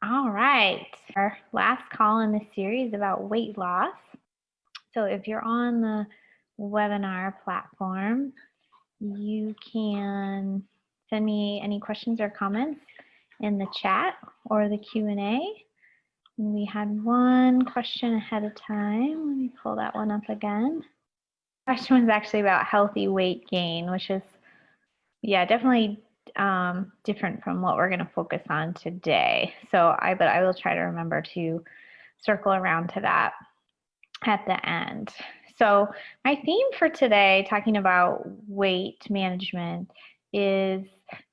All right, our last call in this series about weight loss. So if you're on the webinar platform, you can send me any questions or comments in the chat or the Q&A. And we had one question ahead of time. Let me pull that one up again. The question was actually about healthy weight gain, which is, definitely different from what we're going to focus on today. But I will try to remember to circle around to that at the end. So my theme for today, talking about weight management, is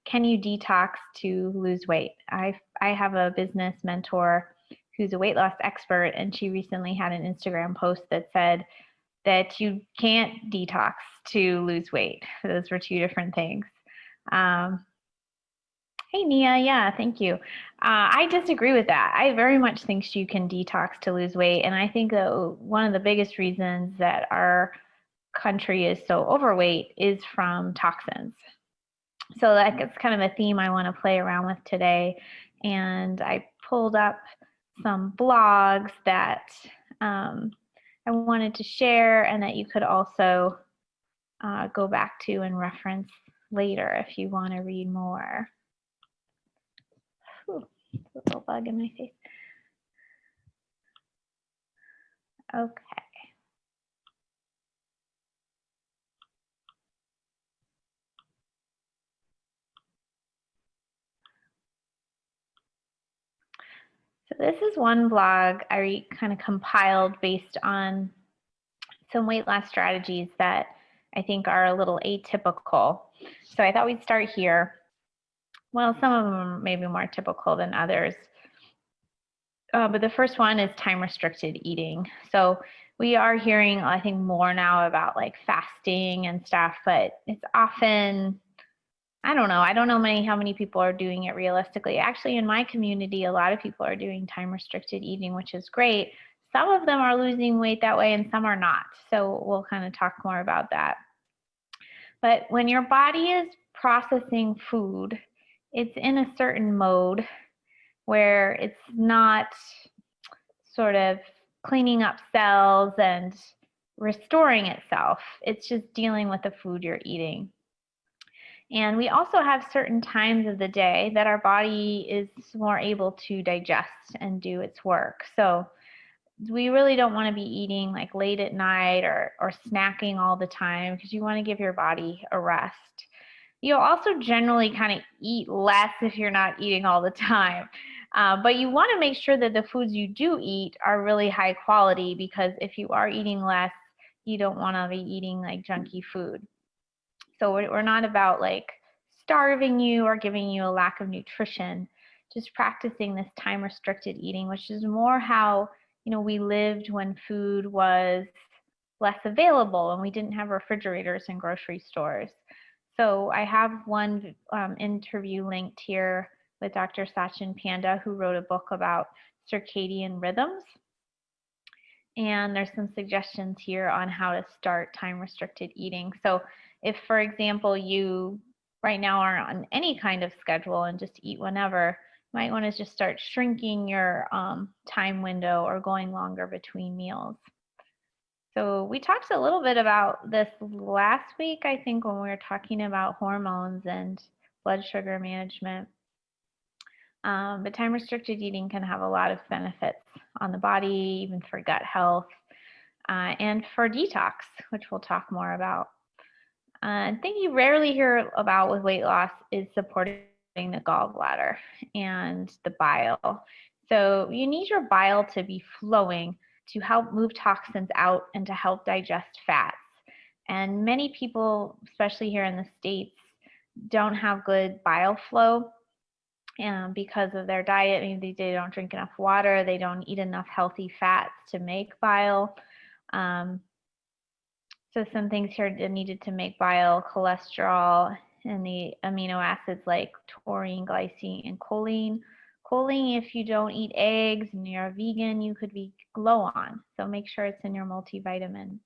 can you detox to lose weight? I have a business mentor who's a weight loss expert, and she recently had an Instagram post that said that you can't detox to lose weight. Those were two different things. Hey, Nia. Yeah, thank you. I disagree with that. I very much think you can detox to lose weight. And I think that one of the biggest reasons that our country is so overweight is from toxins. So that's kind of a theme I want to play around with today. And I pulled up some blogs that I wanted to share and that you could also go back to and reference later if you want to read more. Ooh, a little bug in my face. Okay. So this is one blog I kind of compiled based on some weight loss strategies that I think are a little atypical. So I thought we'd start here. Well, some of them are maybe more typical than others. But the first one is time-restricted eating. So we are hearing, I think, more now about like fasting and stuff, but it's often, I don't know how many people are doing it realistically. Actually, in my community, a lot of people are doing time-restricted eating, which is great. Some of them are losing weight that way and some are not. So we'll kind of talk more about that. But when your body is processing food, it's in a certain mode where it's not sort of cleaning up cells and restoring itself. It's just dealing with the food you're eating. And we also have certain times of the day that our body is more able to digest and do its work. So we really don't want to be eating like late at night or snacking all the time because you want to give your body a rest. You'll also generally kind of eat less if you're not eating all the time. But you want to make sure that the foods you do eat are really high quality, because if you are eating less, you don't want to be eating like junky food. So we're not about like starving you or giving you a lack of nutrition, just practicing this time-restricted eating, which is more how, we lived when food was less available and we didn't have refrigerators in grocery stores. So I have one interview linked here with Dr. Sachin Panda, who wrote a book about circadian rhythms. And there's some suggestions here on how to start time-restricted eating. So if, for example, you right now are on any kind of schedule and just eat whenever, you might want to just start shrinking your time window or going longer between meals. So we talked a little bit about this last week, I think, when we were talking about hormones and blood sugar management. But time-restricted eating can have a lot of benefits on the body, even for gut health, and for detox, which we'll talk more about. A thing you rarely hear about with weight loss is supporting the gallbladder and the bile. So you need your bile to be flowing to help move toxins out and to help digest fats. And many people, especially here in the States, don't have good bile flow because of their diet. Maybe they don't drink enough water, they don't eat enough healthy fats to make bile. So some things here are needed to make bile: cholesterol and the amino acids like taurine, glycine, and choline. Choline, if you don't eat eggs and you're a vegan, you could be low on. So make sure it's in your multivitamin.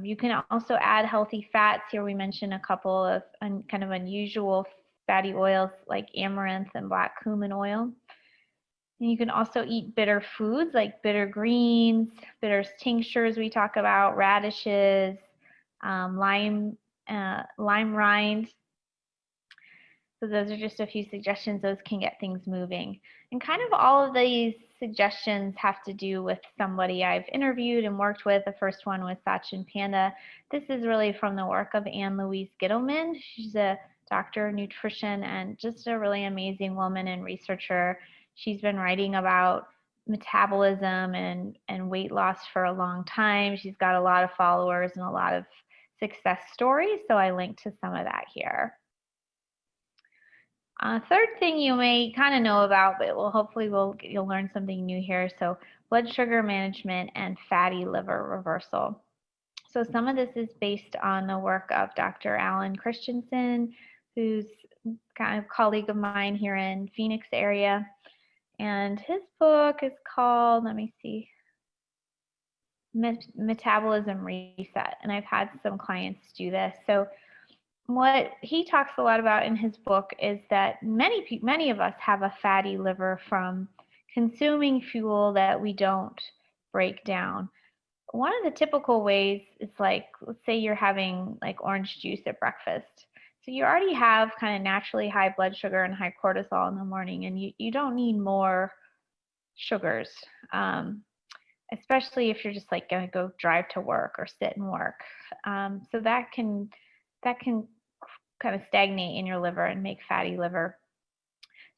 You can also add healthy fats. Here we mentioned a couple of kind of unusual fatty oils like amaranth and black cumin oil. And you can also eat bitter foods like bitter greens, bitter tinctures we talk about, radishes, lime rind. So those are just a few suggestions. Those can get things moving. And kind of all of these suggestions have to do with somebody I've interviewed and worked with. The first one was Sachin Panda. This is really from the work of Anne Louise Gittleman. She's a doctor of nutrition and just a really amazing woman and researcher. She's been writing about metabolism and weight loss for a long time. She's got a lot of followers and a lot of success stories, so I linked to some of that here. Third thing you may kind of know about, but hopefully you'll learn something new here. So blood sugar management and fatty liver reversal. So some of this is based on the work of Dr. Alan Christensen, who's kind of a colleague of mine here in Phoenix area. And his book is called, let me see, Metabolism Reset. And I've had some clients do this. So what he talks a lot about in his book is that many of us have a fatty liver from consuming fuel that we don't break down. One of the typical ways is like, let's say you're having like orange juice at breakfast. So you already have kind of naturally high blood sugar and high cortisol in the morning, and you don't need more sugars, especially if you're just like going to go drive to work or sit and work. So that can kind of stagnate in your liver and make fatty liver.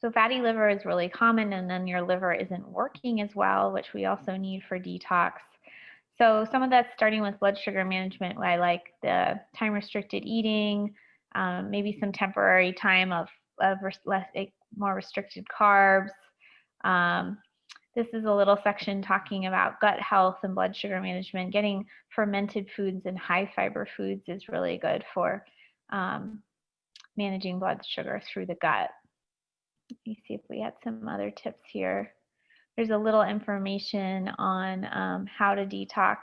So fatty liver is really common, and then your liver isn't working as well, which we also need for detox. So some of that's starting with blood sugar management. I like the time restricted eating, maybe some temporary time of more restricted carbs. This is a little section talking about gut health and blood sugar management. Getting fermented foods and high fiber foods is really good for managing blood sugar through the gut. Let me see if we had some other tips here. There's a little information on how to detox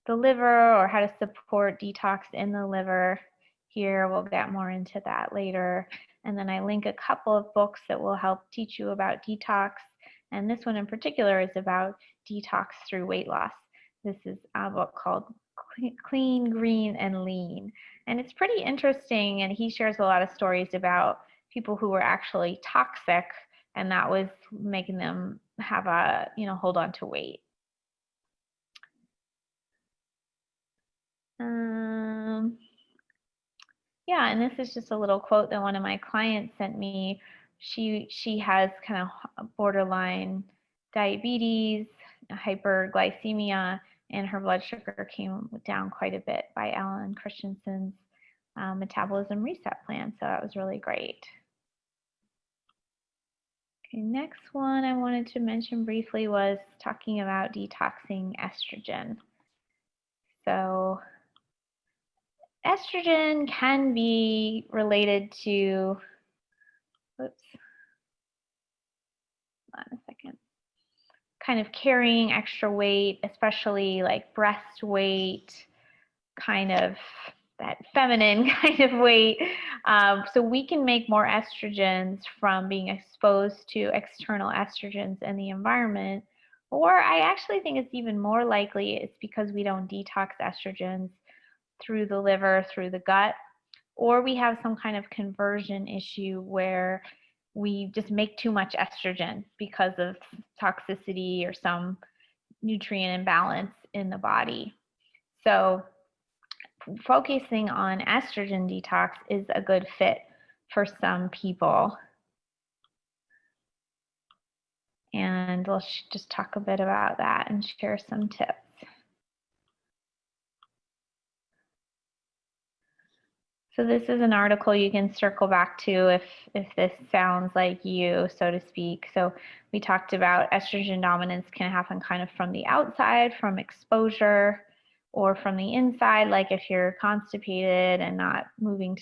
the liver or how to support detox in the liver. Here, we'll get more into that later. And then I link a couple of books that will help teach you about detox. And this one in particular is about detox through weight loss. This is a book called Clean, Green, and Lean. And it's pretty interesting, and he shares a lot of stories about people who were actually toxic, and that was making them have a, hold on to weight. Yeah, and this is just a little quote that one of my clients sent me. She has kind of borderline diabetes, hyperglycemia, and her blood sugar came down quite a bit by Alan Christensen's metabolism reset plan. So that was really great. Okay, next one I wanted to mention briefly was talking about detoxing estrogen. So estrogen can be related to, hold on a second, kind of carrying extra weight, especially like breast weight, kind of that feminine kind of weight. So we can make more estrogens from being exposed to external estrogens in the environment. Or I actually think it's even more likely it's because we don't detox estrogens through the liver, through the gut, or we have some kind of conversion issue where we just make too much estrogen because of toxicity or some nutrient imbalance in the body. So focusing on estrogen detox is a good fit for some people. And we'll just talk a bit about that and share some tips. So this is an article you can circle back to if this sounds like you, so to speak. So we talked about estrogen dominance can happen kind of from the outside, from exposure, or from the inside, like if you're constipated and not moving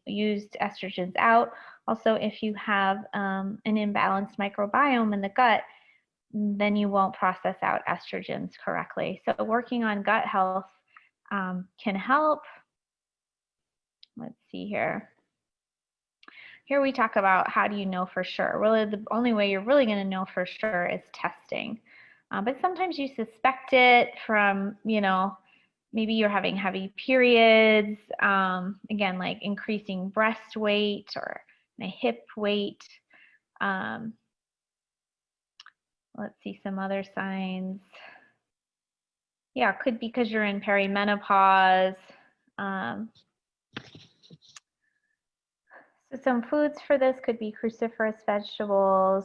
used estrogens out. Also, if you have an imbalanced microbiome in the gut, then you won't process out estrogens correctly. So working on gut health can help. Let's see here. here we talk about how do you know for sure. Really, the only way you're really going to know for sure is testing. But sometimes you suspect it from, maybe you're having heavy periods, again, like increasing breast weight or hip weight. Let's see some other signs. Yeah, it could be because you're in perimenopause. So some foods for this could be cruciferous vegetables,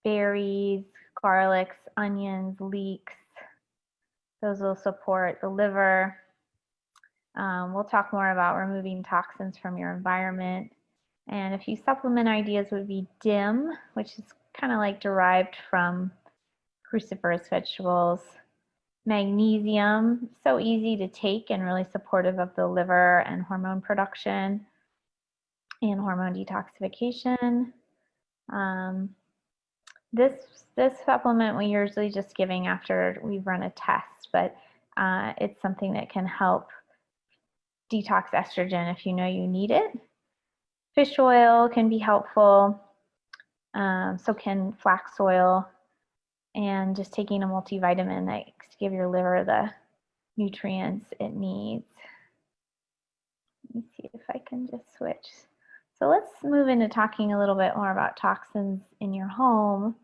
berries, garlics, onions, leeks. Those will support the liver. We'll talk more about removing toxins from your environment. And a few supplement ideas would be DIM, which is kind of like derived from cruciferous vegetables. Magnesium, so easy to take and really supportive of the liver and hormone production and hormone detoxification. This supplement we're usually just giving after we've run a test, but it's something that can help detox estrogen if you know you need it. Fish oil can be helpful, so can flax oil, and just taking a multivitamin that give your liver the nutrients it needs. Let me see if I can just switch. So let's move into talking a little bit more about toxins in your home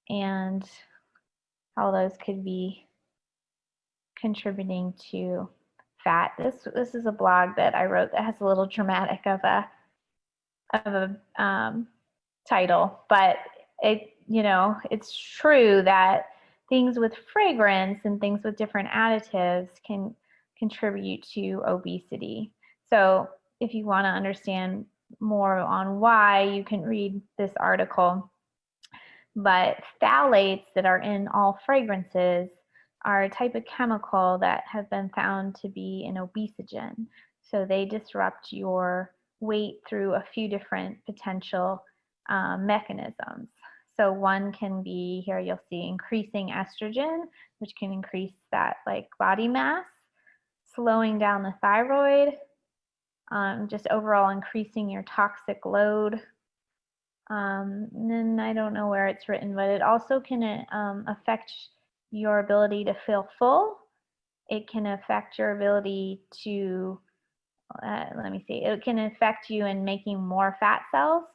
and how those could be contributing to fat. This is a blog that I wrote that has a little dramatic of a title, but it's true that things with fragrance and things with different additives can contribute to obesity. So if you want to understand more on why, you can read this article. But phthalates that are in all fragrances are a type of chemical that have been found to be an obesogen. So they disrupt your weight through a few different potential mechanisms. So one can be, here you'll see, increasing estrogen, which can increase that like body mass, slowing down the thyroid, just overall increasing your toxic load. And then I don't know where it's written, but it also can affect your ability to feel full. It can affect your ability to, it can affect you in making more fat cells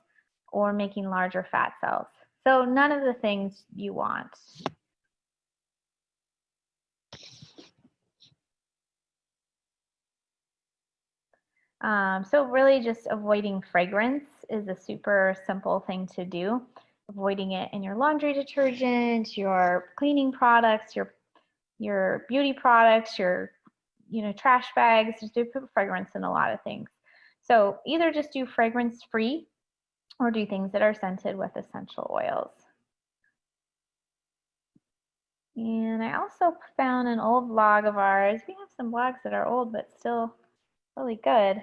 or making larger fat cells. So none of the things you want. So really just avoiding fragrance is a super simple thing to do. Avoiding it in your laundry detergent, your cleaning products, your beauty products, your trash bags. Just do put fragrance in a lot of things. So either just do fragrance free or do things that are scented with essential oils. And I also found an old blog of ours. We have some blogs that are old but still really good.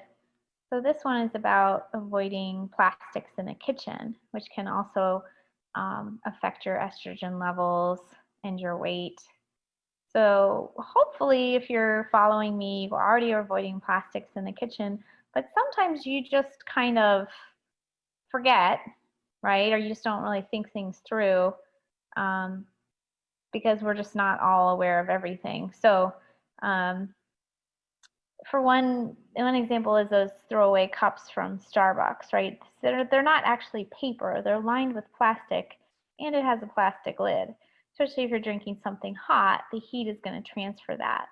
So this one is about avoiding plastics in the kitchen, which can also affect your estrogen levels and your weight. So hopefully if you're following me, you already are avoiding plastics in the kitchen, but sometimes you just kind of forget, right? Or you just don't really think things through because we're just not all aware of everything. So for one example is those throwaway cups from Starbucks, right? They're not actually paper, they're lined with plastic, and it has a plastic lid. Especially if you're drinking something hot, the heat is going to transfer that.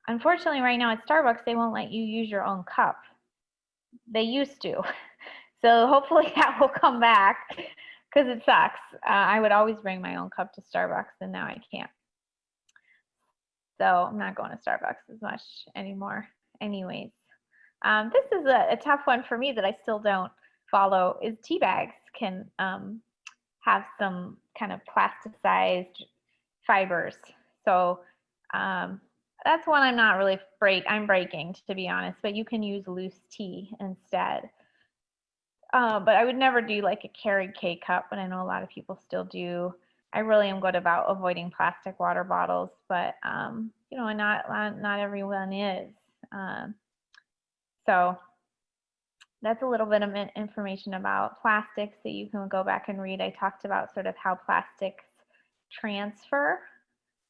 Unfortunately, right now at Starbucks, they won't let you use your own cup. They used to. So hopefully that will come back because it sucks. I would always bring my own cup to Starbucks, and now I can't. So I'm not going to Starbucks as much anymore. Anyways, this is a tough one for me that I still don't follow, is tea bags can have some kind of plasticized fibers. So that's one I'm not really I'm breaking, to be honest, but you can use loose tea instead. But I would never do like a carry K cup, but I know a lot of people still do. I really am good about avoiding plastic water bottles, but not everyone is. So that's a little bit of information about plastics that you can go back and read. I talked about sort of how plastics transfer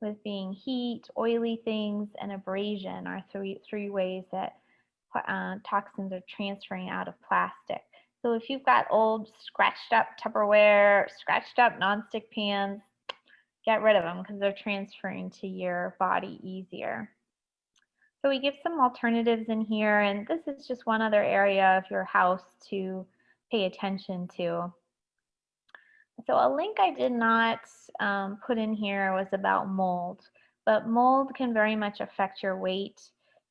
with being heat, oily things, and abrasion are three ways that toxins are transferring out of plastic. So if you've got old scratched up Tupperware, scratched up nonstick pans, get rid of them because they're transferring to your body easier. So we give some alternatives in here, and this is just one other area of your house to pay attention to. So a link I did not put in here was about mold, but mold can very much affect your weight,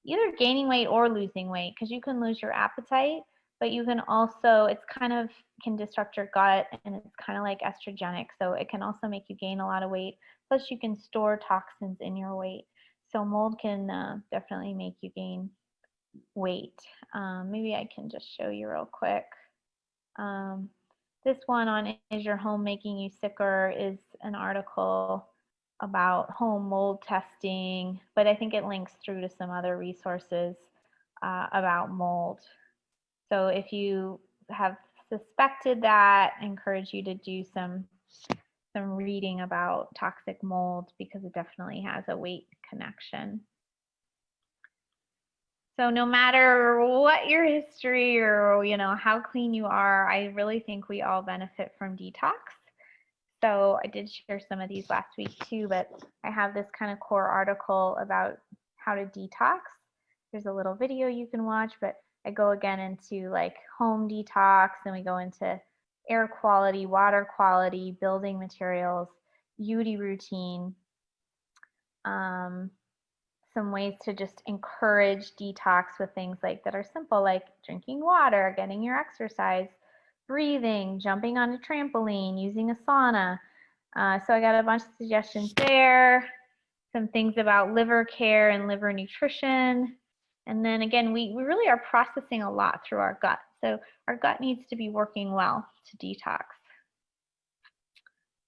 either gaining weight or losing weight, because you can lose your appetite, but you can also, it's kind of can disrupt your gut, and it's kind of like estrogenic, so it can also make you gain a lot of weight. Plus you can store toxins in your weight. So mold can definitely make you gain weight. Maybe I can just show you real quick. This one on Is Your Home Making You Sicker is an article about home mold testing, but I think it links through to some other resources about mold. So if you have suspected that, I encourage you to do some reading about toxic mold because it definitely has a weight connection. So no matter what your history or, you know, how clean you are, I really think we all benefit from detox. So I did share some of these last week too, but I have this kind of core article about how to detox. There's a little video you can watch, but I go again into like home detox, and we go into air quality, water quality, building materials, beauty routine, some ways to just encourage detox with things like that are simple, like drinking water, getting your exercise, breathing, jumping on a trampoline, using a sauna. So I got a bunch of suggestions there, some things about liver care and liver nutrition. And then again, we really are processing a lot through our gut. So our gut needs to be working well to detox.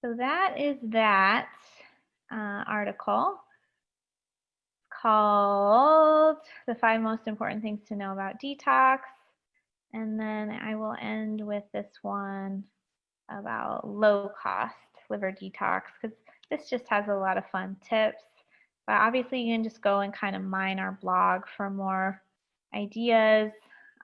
So that is that article called The 5 Most Important Things to Know About Detox. And then I will end with this one about low cost liver detox, because this just has a lot of fun tips. But obviously you can just go and kind of mine our blog for more ideas.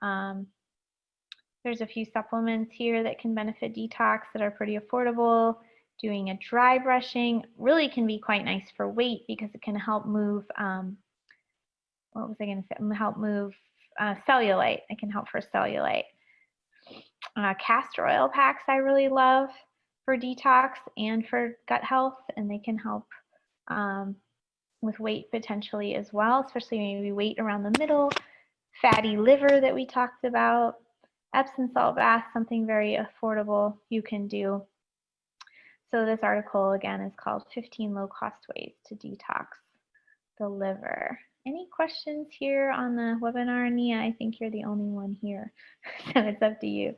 There's a few supplements here that can benefit detox that are pretty affordable. Doing a dry brushing really can be quite nice for weight because it can help move, what was I going to say? Help move cellulite. It can help for cellulite. Castor oil packs I really love for detox and for gut health, and they can help with weight potentially as well, especially maybe weight around the middle. Fatty liver that we talked about. Epsom salt bath, something very affordable you can do. So this article again is called 15 Low-Cost Ways to Detox the Liver. Any questions here on the webinar, Nia? I think you're the only one here, so it's up to you.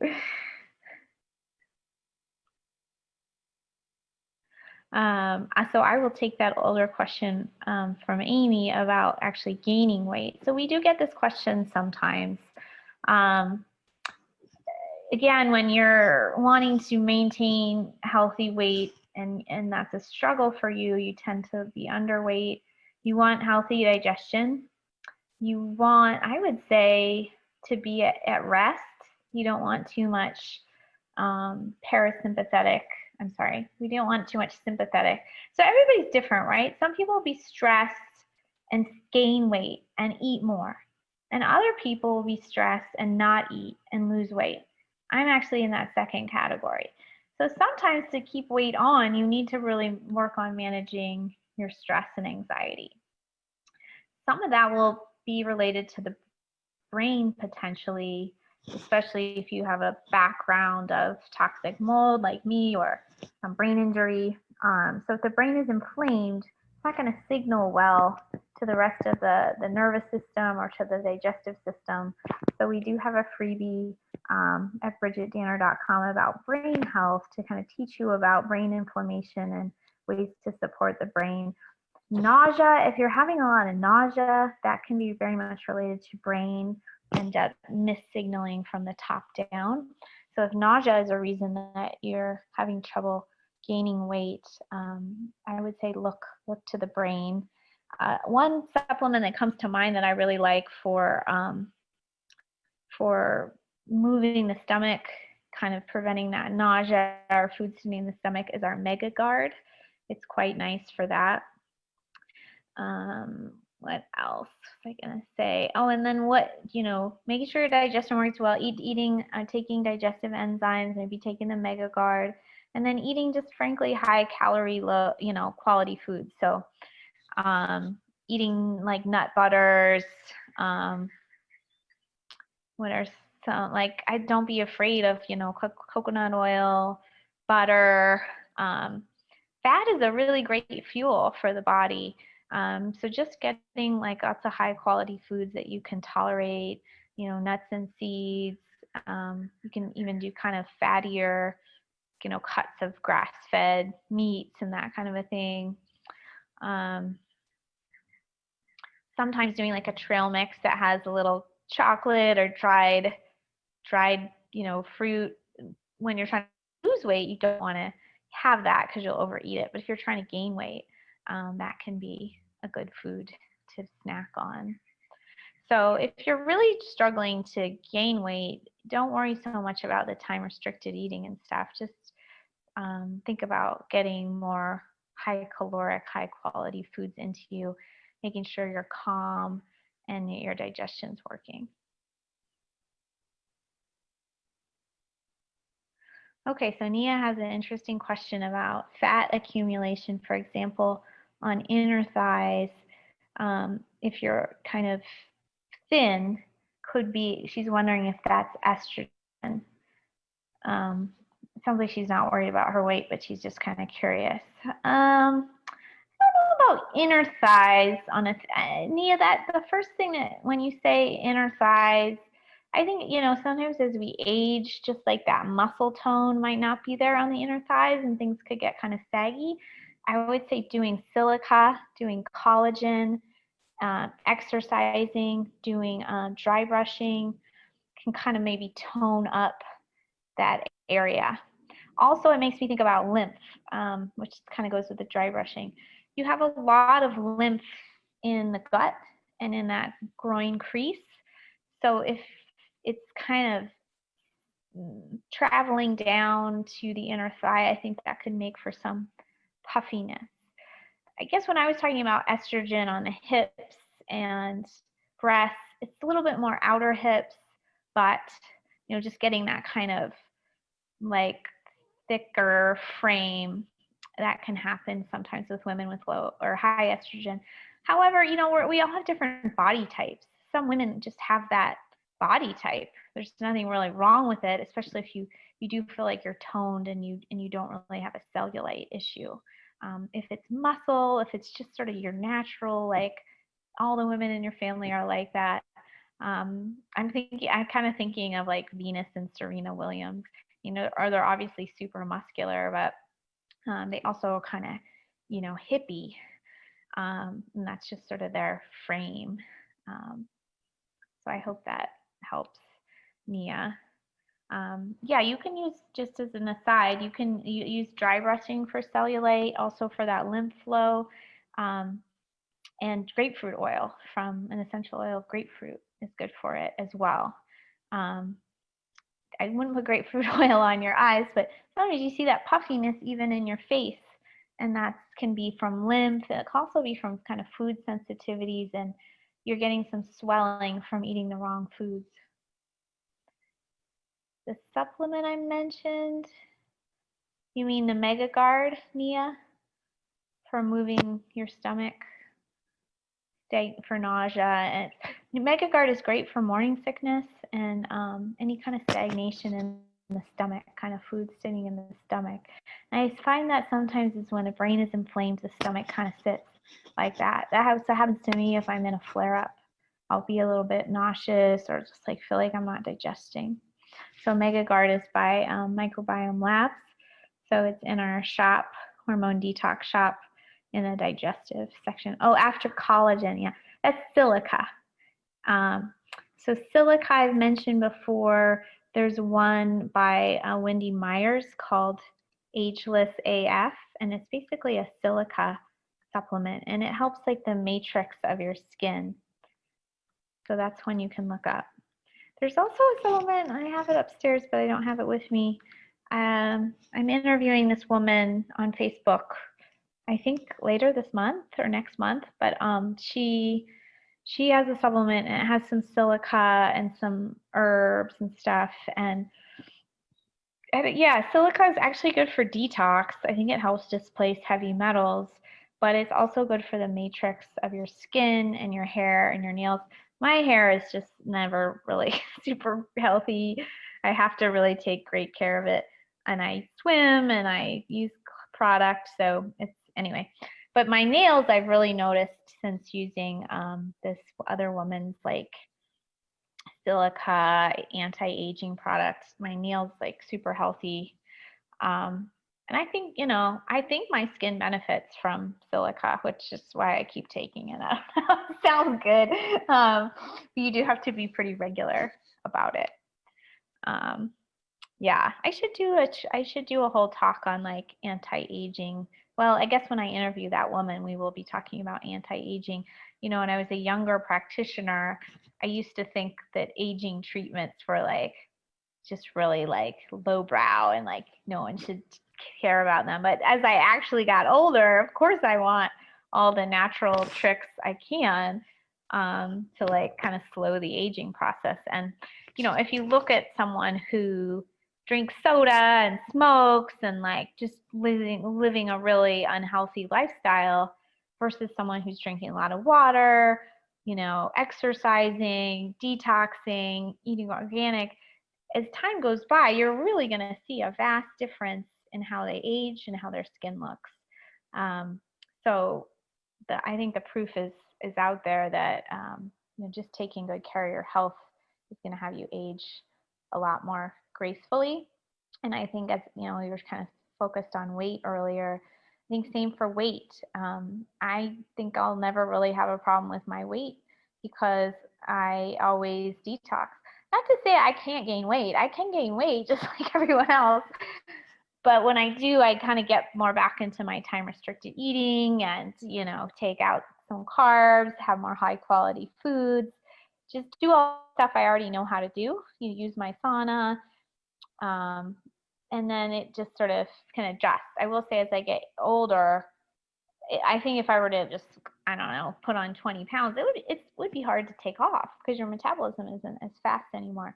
So I will take that older question from Amy about actually gaining weight. So we do get this question sometimes. Again, when you're wanting to maintain healthy weight and that's a struggle for you, you tend to be underweight. You want healthy digestion. You want, I would say, to be at rest. You don't want too much parasympathetic. I'm sorry, we don't want too much sympathetic. So everybody's different, right? Some people will be stressed and gain weight and eat more. And other people will be stressed and not eat and lose weight. I'm actually in that second category. So sometimes to keep weight on, you need to really work on managing your stress and anxiety. Some of that will be related to the brain potentially, especially if you have a background of toxic mold like me or some brain injury. So if the brain is inflamed, it's not going to signal well to the rest of the nervous system or to the digestive system. So we do have a freebie at BridgitDanner.com about brain health to kind of teach you about brain inflammation and ways to support the brain. Nausea, if you're having a lot of nausea, that can be very much related to brain. end up missignaling from the top down. So if nausea is a reason that you're having trouble gaining weight, I would say look to the brain. One supplement that comes to mind that I really like for moving the stomach, kind of preventing that nausea or food sitting in the stomach, is our Mega Guard. It's quite nice for that. What else was I gonna say? Oh, and then making sure your digestion works well, taking digestive enzymes, maybe taking the Mega Guard, and then eating just frankly high calorie, low, quality foods. So eating like nut butters, what are some, like, don't be afraid of, coconut oil, butter. Fat is a really great fuel for the body. So just getting like lots of high quality foods that you can tolerate, nuts and seeds. You can even do kind of fattier, cuts of grass-fed meats and that kind of a thing. Sometimes doing like a trail mix that has a little chocolate or dried, fruit. When you're trying to lose weight, you don't want to have that because you'll overeat it. But if you're trying to gain weight, that can be a good food to snack on. So if you're really struggling to gain weight, don't worry so much about the time restricted eating and stuff. Just think about getting more high caloric, high quality foods into you, making sure you're calm and your digestion's working. Okay, so Nia has an interesting question about fat accumulation, for example, on inner thighs. If you're kind of thin, she's wondering if that's estrogen. It sounds like she's not worried about her weight, but she's just kind of curious. I don't know about inner thighs Nia, the first thing that when you say inner thighs, I think, sometimes as we age, just like that muscle tone might not be there on the inner thighs and things could get kind of saggy. I would say doing silica, doing collagen, exercising, doing dry brushing can kind of maybe tone up that area. Also, it makes me think about lymph, which kind of goes with the dry brushing. You have a lot of lymph in the gut and in that groin crease. So if it's kind of traveling down to the inner thigh, I think that could make for some puffiness. I guess when I was talking about estrogen on the hips and breasts, it's a little bit more outer hips, but just getting that kind of like thicker frame, that can happen sometimes with women with low or high estrogen. However, we all have different body types. Some women just have that body type. There's nothing really wrong with it, especially if you do feel like you're toned and you don't really have a cellulite issue. If it's muscle, if it's just sort of your natural, like all the women in your family are like that. I'm kind of thinking of like Venus and Serena Williams. They're obviously super muscular, but they also kind of, hippie. And that's just sort of their frame. So I hope that helps, Nia. Yeah, you can use, just as an aside, you can use dry brushing for cellulite, also for that lymph flow, and grapefruit oil from an essential oil of grapefruit is good for it as well. I wouldn't put grapefruit oil on your eyes, but sometimes you see that puffiness even in your face, and that can be from lymph. It can also be from kind of food sensitivities, and you're getting some swelling from eating the wrong foods. The supplement I mentioned, you mean the Mega Guard, Nia, for moving your stomach, for nausea? And the Mega Guard is great for morning sickness and any kind of stagnation in the stomach, kind of food sitting in the stomach. And I find that sometimes is when the brain is inflamed, the stomach kind of sits like that. That happens to me if I'm in a flare-up. I'll be a little bit nauseous or just like feel like I'm not digesting. So Mega Guard is by Microbiome Labs. So it's in our shop, Hormone Detox shop, in the digestive section. Oh, after collagen, yeah, that's silica. So silica I've mentioned before. There's one by Wendy Myers called Ageless AF, and it's basically a silica supplement, and it helps like the matrix of your skin. So that's one you can look up. There's also a supplement, I have it upstairs, but I don't have it with me. I'm interviewing this woman on Facebook, I think later this month or next month, but she has a supplement and it has some silica and some herbs and stuff. And yeah, silica is actually good for detox. I think it helps displace heavy metals, but it's also good for the matrix of your skin and your hair and your nails. My hair is just never really super healthy. I have to really take great care of it. And I swim and I use product, so it's anyway. But my nails, I've really noticed since using this other woman's like silica anti-aging product, my nails like super healthy. And I think, I think my skin benefits from silica, which is why I keep taking it. I don't know, it sounds good. But you do have to be pretty regular about it. Yeah, I should do a whole talk on like anti-aging. Well, I guess when I interview that woman, we will be talking about anti-aging. When I was a younger practitioner, I used to think that aging treatments were like just really like lowbrow and like no one should care about them. But as I actually got older, of course I want all the natural tricks I can to like kind of slow the aging process. And if you look at someone who drinks soda and smokes and like just living a really unhealthy lifestyle versus someone who's drinking a lot of water, exercising, detoxing, eating organic, as time goes by, you're really going to see a vast difference in how they age and how their skin looks. So I think the proof is out there that just taking good care of your health is going to have you age a lot more gracefully. And I think, as we were kind of focused on weight earlier, I think same for weight. I think I'll never really have a problem with my weight because I always detox. Not to say I can't gain weight. I can gain weight just like everyone else. But when I do, I kind of get more back into my time restricted eating and, take out some carbs, have more high quality foods, just do all the stuff I already know how to do. Use my sauna. And then it just sort of can adjust. I will say as I get older, I think if I were to just, I don't know, put on 20 pounds, it would be hard to take off because your metabolism isn't as fast anymore.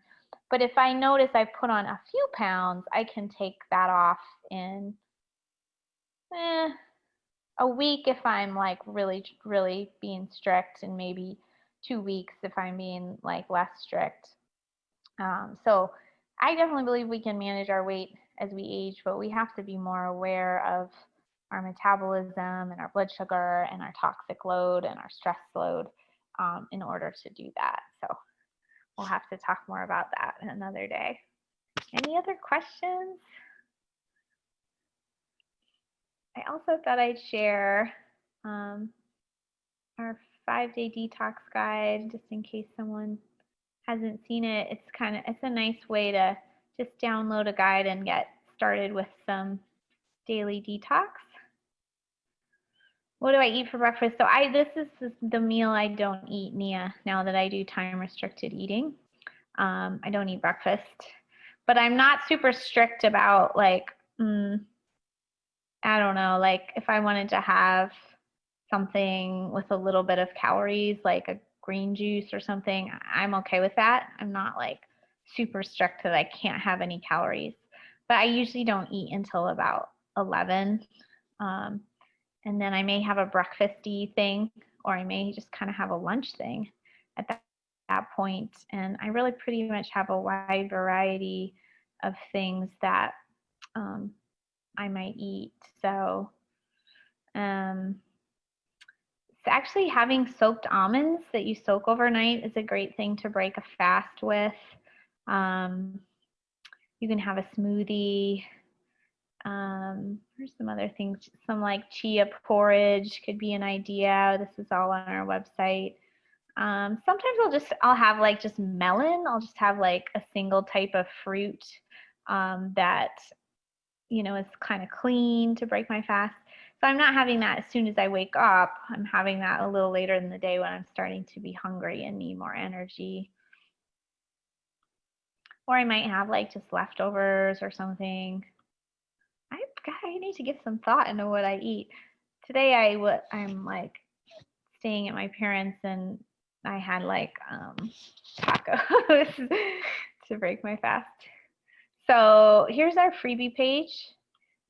But if I notice I put on a few pounds, I can take that off in a week if I'm like really, really being strict, and maybe 2 weeks if I'm being like less strict. So I definitely believe we can manage our weight as we age, but we have to be more aware of our metabolism and our blood sugar and our toxic load and our stress load in order to do that. So we'll have to talk more about that another day. Any other questions? I also thought I'd share our 5-day detox guide, just in case someone hasn't seen it. It's a nice way to just download a guide and get started with some daily detox. What do I eat for breakfast? So this is the meal I don't eat, Nia, now that I do time restricted eating. I don't eat breakfast, but I'm not super strict about like, I don't know, like if I wanted to have something with a little bit of calories, like a green juice or something, I'm okay with that. I'm not like super strict that I can't have any calories, but I usually don't eat until about 11. And then I may have a breakfasty thing, or I may just kind of have a lunch thing at that point. And I really pretty much have a wide variety of things that I might eat. So actually having soaked almonds that you soak overnight is a great thing to break a fast with. You can have a smoothie. There's some other things, some like chia porridge could be an idea. This is all on our website. Sometimes I'll have like just melon. I'll just have like a single type of fruit that, is kind of clean to break my fast. So I'm not having that as soon as I wake up. I'm having that a little later in the day when I'm starting to be hungry and need more energy. Or I might have like just leftovers or something. I need to give some thought into what I eat. Today I'm like staying at my parents' and I had like tacos to break my fast. So here's our freebie page,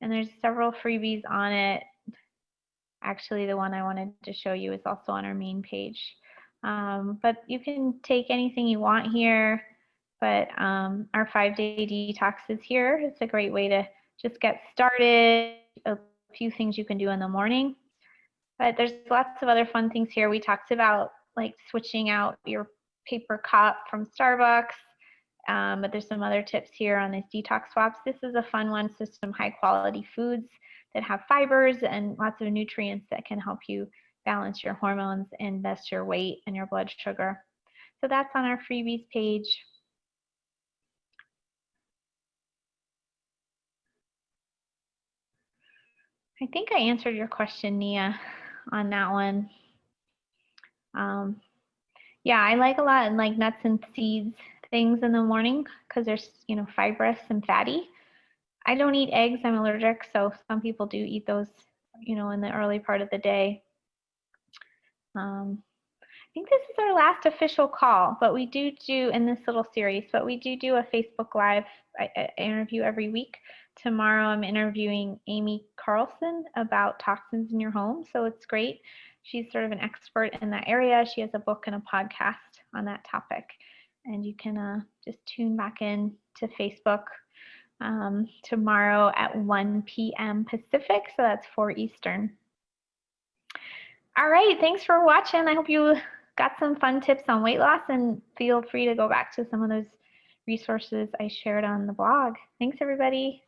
and there's several freebies on it. Actually, the one I wanted to show you is also on our main page. But you can take anything you want here, but our 5-day detox is here. It's a great way to just get started. A few things you can do in the morning. But there's lots of other fun things here. We talked about like switching out your paper cup from Starbucks. But there's some other tips here on these detox swaps. This is a fun one, so some high quality foods that have fibers and lots of nutrients that can help you balance your hormones and best your weight and your blood sugar. So that's on our freebies page. I think I answered your question, Nia, on that one. Yeah, I like a lot of like nuts and seeds things in the morning because they're, fibrous and fatty. I don't eat eggs, I'm allergic, so some people do eat those, in the early part of the day. I think this is our last official call, but we do in this little series, but we do a Facebook Live interview every week. Tomorrow I'm interviewing Amy Carlson about toxins in your home, so it's great. She's sort of an expert in that area. She has a book and a podcast on that topic, and you can just tune back in to Facebook tomorrow at 1 p.m. Pacific, so that's 4 Eastern. All right, thanks for watching. I hope you got some fun tips on weight loss, and feel free to go back to some of those resources I shared on the blog. Thanks, everybody.